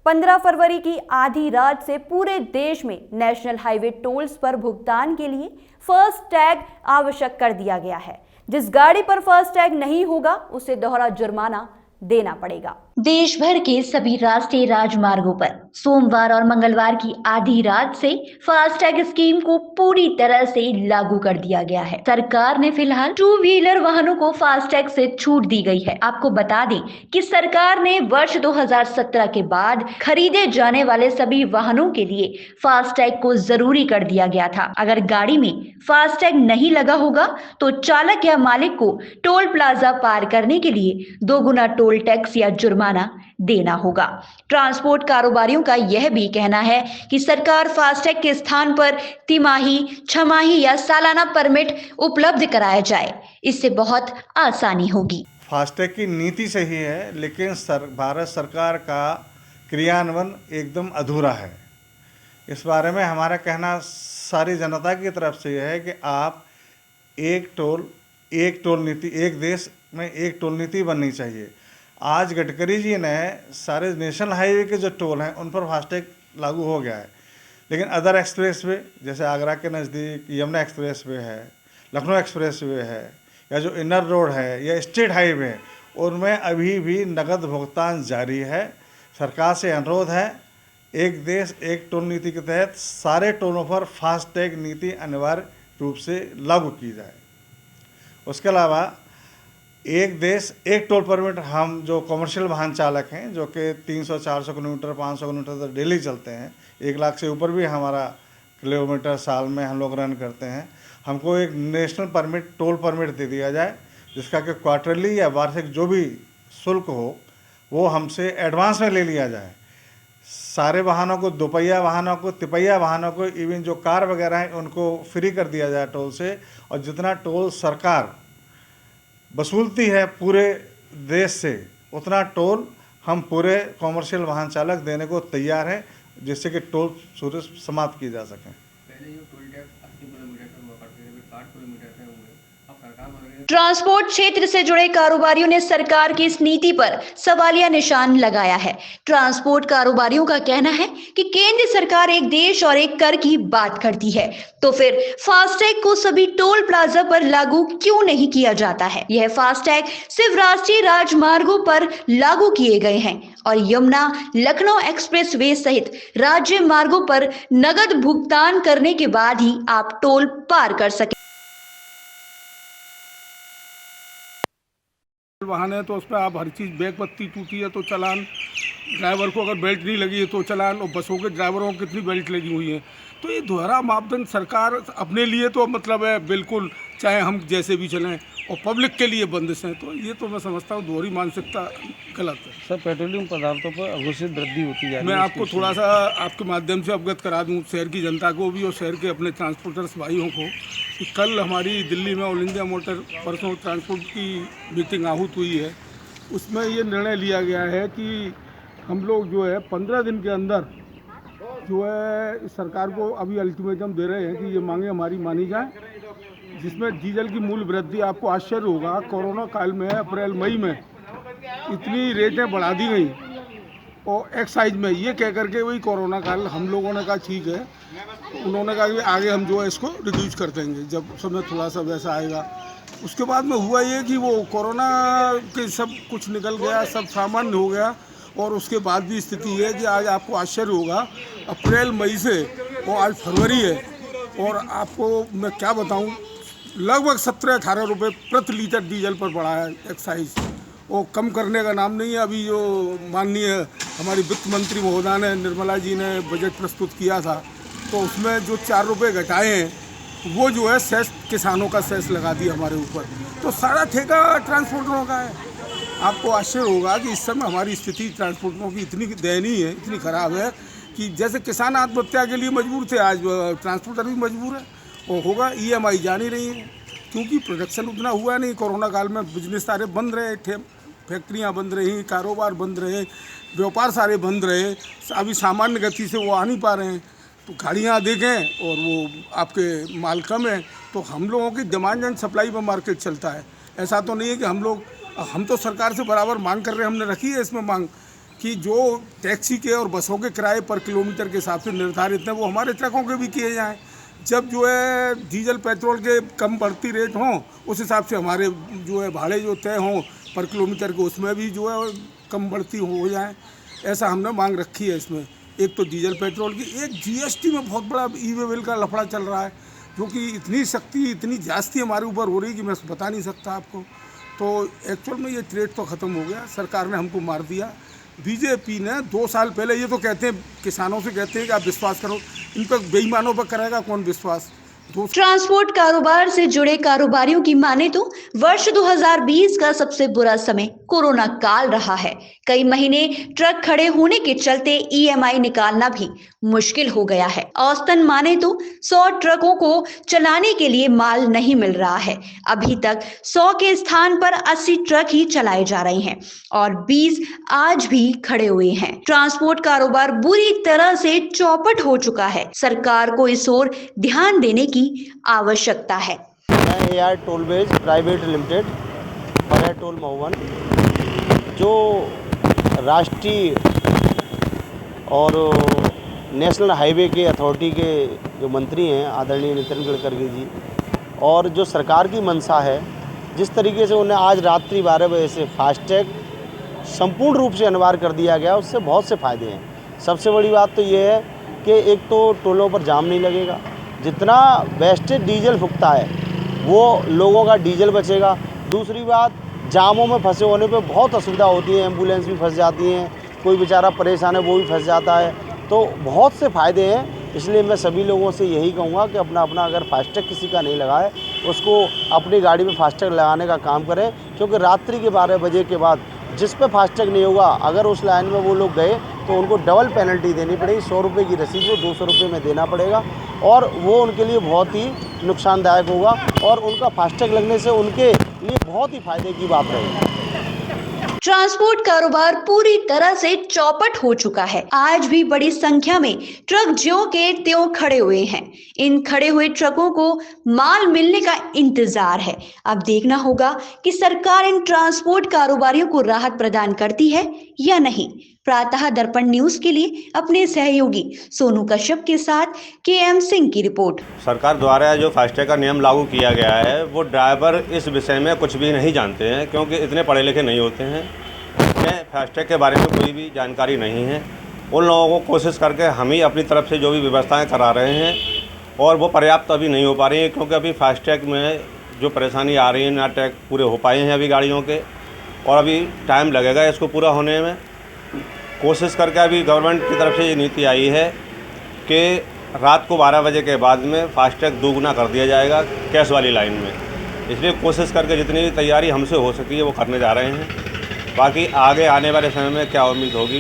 15 फरवरी की आधी रात से पूरे देश में नेशनल हाईवे टोल्स पर भुगतान के लिए फास्ट टैग आवश्यक कर दिया गया है। जिस गाड़ी पर फास्ट टैग नहीं होगा उसे दोहरा जुर्माना देना पड़ेगा। देश भर के सभी राष्ट्रीय राजमार्गों पर सोमवार और मंगलवार की आधी रात से फास्टैग स्कीम को पूरी तरह से लागू कर दिया गया है। सरकार ने फिलहाल 2 व्हीलर वाहनों को फास्टैग से छूट दी गई है। आपको बता दें कि सरकार ने वर्ष 2017 के बाद खरीदे जाने वाले सभी वाहनों के लिए फास्टैग को जरूरी कर दिया गया था। अगर गाड़ी में फास्टैग नहीं लगा होगा तो चालक या मालिक को टोल प्लाजा पार करने के लिए 2 गुना टोल टैक्स या जुर्माना देना होगा। ट्रांसपोर्ट कारोबारियों का यह भी कहना है कि सरकार फास्टैग के स्थान पर तिमाही, छमाही या सालाना परमिट उपलब्ध कराया जाए, इससे बहुत आसानी होगी। फास्टैग की नीति सही है, लेकिन भारत सरकार का क्रियान्वयन एकदम अधूरा है। इस बारे में हमारा कहना सारी जनता की तरफ से यह है कि आप एक टोल नीति, एक देश में एक टोल नीति बननी चाहिए। आज गडकरी जी ने सारे नेशनल हाईवे के जो टोल हैं उन पर फास्टैग लागू हो गया है, लेकिन अदर एक्सप्रेस वे जैसे आगरा के नज़दीक यमुना एक्सप्रेस वे है, लखनऊ एक्सप्रेस वे है, या जो इनर रोड है या स्टेट हाईवे है, उनमें अभी भी नकद भुगतान जारी है। सरकार से अनुरोध है, एक देश एक टोल नीति के तहत सारे टोलों पर फास्टैग नीति अनिवार्य रूप से लागू की जाए। उसके अलावा एक देश एक टोल परमिट हम जो कमर्शियल वाहन चालक हैं जो कि 300-400 किलोमीटर 500 किलोमीटर तक डेली चलते हैं, 1 लाख से ऊपर भी हमारा किलोमीटर साल में हम लोग रन करते हैं, हमको एक नेशनल परमिट, टोल परमिट दे दिया जाए जिसका कि क्वार्टरली या वार्षिक जो भी शुल्क हो वो हमसे एडवांस में ले लिया जाए। सारे वाहनों को, दोपहिया वाहनों को, तिपहिया वाहनों को, इवन जो कार वगैरह हैं उनको फ्री कर दिया जाए टोल से, और जितना टोल सरकार वसूलती है पूरे देश से उतना टोल हम पूरे कॉमर्शियल वाहन चालक देने को तैयार हैं, जिससे कि टोल सूर्य समाप्त की जा सकें। पहले जो टोल टैक्स 80 किलोमीटर तक हुआ करते थे, 60 किलोमीटर तक हुए। अब सरकार ट्रांसपोर्ट क्षेत्र से जुड़े कारोबारियों ने सरकार की इस नीति पर सवालिया निशान लगाया है। ट्रांसपोर्ट कारोबारियों का कहना है कि केंद्र सरकार एक देश और एक कर की बात करती है, तो फिर फास्टैग को सभी टोल प्लाजा पर लागू क्यों नहीं किया जाता है। यह फास्टैग सिर्फ राष्ट्रीय राजमार्गों पर लागू किए गए हैं और यमुना लखनऊ एक्सप्रेस वे सहित राज्य मार्गों पर नगद भुगतान करने के बाद ही आप टोल पार कर सके। वाहन है तो उस पर आप हर चीज़, ब्रेक बत्ती टूटी है तो चालान, ड्राइवर को अगर बेल्ट नहीं लगी है तो चालान, और बसों के ड्राइवरों को कितनी बेल्ट लगी हुई है। तो ये दोहरा मापदंड सरकार अपने लिए तो मतलब है बिल्कुल, चाहे हम जैसे भी चलें, और पब्लिक के लिए बंदिश हैं, तो ये तो मैं समझता हूँ दोहरी मानसिकता गलत है। सर, पेट्रोलियम पदार्थों पर अघोषित वृद्धि होती है। मैं आपको थोड़ा सा आपके माध्यम से अवगत करा दूँ शहर की जनता को भी और शहर के अपने ट्रांसपोर्टर्स भाइयों को कि कल हमारी दिल्ली में all India motor personal transport की मीटिंग आहूत हुई है। उसमें ये निर्णय लिया गया है कि हम लोग जो है 15 दिन के अंदर जो है सरकार को अभी अल्टीमेटम दे रहे हैं कि ये मांगे हमारी मानी जाए, जिसमें डीजल की मूल वृद्धि, आपको आश्चर्य होगा कोरोना काल में अप्रैल मई में इतनी रेटें बढ़ा दी गई और एक्साइज में, ये कह करके वही कोरोना काल हम लोगों ने कहा ठीक है, उन्होंने कहा कि आगे हम जो है इसको रिड्यूस कर देंगे जब समय थोड़ा सा वैसा आएगा। उसके बाद में हुआ ये कि वो कोरोना के सब कुछ निकल गया, सब सामान्य हो गया, और उसके बाद भी स्थिति है कि आज आपको आश्चर्य होगा अप्रैल मई से और आज फरवरी है, और आपको मैं क्या बताऊं, लगभग 17-18 रुपये प्रति लीटर डीजल पर बढ़ा है एक्साइज, वो कम करने का नाम नहीं है। अभी जो माननीय हमारी वित्त मंत्री महोदया ने, निर्मला जी ने बजट प्रस्तुत किया था, तो उसमें जो 4 रुपये घटाए हैं वो जो है सेस, किसानों का सेस लगा दिया हमारे ऊपर, तो सारा ठेका ट्रांसपोर्टरों का है। आपको आश्चर्य होगा कि इस समय हमारी स्थिति ट्रांसपोर्टरों की इतनी दयनीय है, इतनी ख़राब है कि जैसे किसान आत्महत्या के लिए मजबूर थे, आज ट्रांसपोर्टर भी मजबूर है और होगा। EMI जा नहीं रही है क्योंकि प्रोडक्शन उतना हुआ नहीं। कोरोना काल में बिजनेस सारे बंद रहे, फैक्ट्रियाँ बंद रही, कारोबार बंद रहे, व्यापार सारे बंद रहे, अभी सामान्य गति से वो आ नहीं पा रहे हैं। तो गाड़ियाँ देखें और वो आपके माल कम है, तो हम लोगों की डिमांड एंड सप्लाई पर मार्केट चलता है। ऐसा तो नहीं है कि हम तो सरकार से बराबर मांग कर रहे हैं, हमने रखी है इसमें मांग कि जो टैक्सी के और बसों के किराए पर किलोमीटर के हिसाब से निर्धारित हैं वो हमारे ट्रकों के भी किए जाएं। जब जो है डीजल पेट्रोल के कम बढ़ती रेट हों उस हिसाब से हमारे जो है भाड़े जो तय हों पर किलोमीटर के उसमें भी जो है कम बढ़ती हो जाए, ऐसा हमने मांग रखी है। इसमें एक तो डीजल पेट्रोल की, एक जीएसटी में बहुत बड़ा ई-वे बिल का लफड़ा चल रहा है, जो कि इतनी सख्ती इतनी जास्ती हमारे ऊपर हो रही कि मैं बता नहीं सकता आपको। तो एक्चुअल में ये ट्रेड तो ख़त्म हो गया, सरकार ने हमको मार दिया। बीजेपी ने 2 साल पहले, ये तो कहते हैं किसानों से कहते हैं कि आप विश्वास करो, इन पर बेईमानों पर करेगा कौन विश्वास। ट्रांसपोर्ट कारोबार से जुड़े कारोबारियों की माने तो वर्ष 2020 का सबसे बुरा समय कोरोना काल रहा है। कई महीने ट्रक खड़े होने के चलते ईएमआई निकालना भी मुश्किल हो गया है। औसतन माने तो 100 ट्रकों को चलाने के लिए माल नहीं मिल रहा है। अभी तक 100 के स्थान पर 80 ट्रक ही चलाए जा रहे हैं और 20 आज भी खड़े हुए हैं। ट्रांसपोर्ट कारोबार बुरी तरह से चौपट हो चुका है। सरकार को इस ओर ध्यान देने की आवश्यकता है। मैं एआर टोलवेज प्राइवेट लिमिटेड पर टोल महुवन, जो राष्ट्रीय और नेशनल हाईवे के अथॉरिटी के जो मंत्री हैं आदरणीय नितिन गडकरी जी, और जो सरकार की मंशा है, जिस तरीके से उन्हें आज रात्रि 12 बजे से फास्टैग संपूर्ण रूप से अनिवार्य कर दिया गया, उससे बहुत से फ़ायदे हैं। सबसे बड़ी बात तो ये है कि एक तो टोलों पर जाम नहीं लगेगा, जितना वेस्टेज डीजल फूकता है वो लोगों का डीजल बचेगा। दूसरी बात, जामों में फंसे होने पे बहुत असुविधा होती है, एम्बुलेंस भी फंस जाती हैं, कोई बेचारा परेशान है वो भी फंस जाता है, तो बहुत से फ़ायदे हैं। इसलिए मैं सभी लोगों से यही कहूँगा कि अपना अपना अगर फास्टैग किसी का नहीं लगा है उसको अपनी गाड़ी में फास्टैग लगाने का काम करें, क्योंकि रात्रि के 12 बजे के बाद जिस पे फास्टैग नहीं होगा, अगर उस लाइन में वो लोग गए तो उनको डबल पेनल्टी देनी पड़ेगी। 100 रुपये की रसीद को 200 रुपये में देना पड़ेगा और वो उनके लिए बहुत ही नुकसानदायक होगा और उनका फास्टैग लगने से उनके लिए बहुत ही फायदे की बात रहेगी। ट्रांसपोर्ट कारोबार पूरी तरह से चौपट हो चुका है। आज भी बड़ी संख्या में ट्रक ज्यों के त्यों खड़े हुए हैं। इन खड़े हुए ट्रकों को माल मिलने का इंतजार है। अब देखना होगा कि सरकार इन ट्रांसपोर्ट कारोबारियों को राहत प्रदान करती है या नहीं। प्रातः दर्पण न्यूज के लिए अपने सहयोगी सोनू कश्यप के साथ केएम सिंह की रिपोर्ट। सरकार द्वारा जो फास्टैग का नियम लागू किया गया है वो ड्राइवर इस विषय में कुछ भी नहीं जानते हैं, क्योंकि इतने पढ़े लिखे नहीं होते हैं, उन्हें फास्टैग के बारे में कोई भी जानकारी नहीं है। उन लोगों को कोशिश करके हम ही अपनी तरफ से जो भी व्यवस्थाएं करा रहे हैं और वो पर्याप्त अभी नहीं हो पा रही है, क्योंकि अभी फास्टैग में जो परेशानी आ रही है, ना टैग पूरे हो पाए हैं अभी गाड़ियों के, और अभी टाइम लगेगा इसको पूरा होने में। कोशिश करके अभी गवर्नमेंट की तरफ से ये नीति आई है कि रात को 12 बजे के बाद में फास्टैग दोगुना कर दिया जाएगा कैश वाली लाइन में। इसलिए कोशिश करके जितनी भी तैयारी हमसे हो सकी है वो करने जा रहे हैं। बाकी आगे आने वाले समय में क्या उम्मीद होगी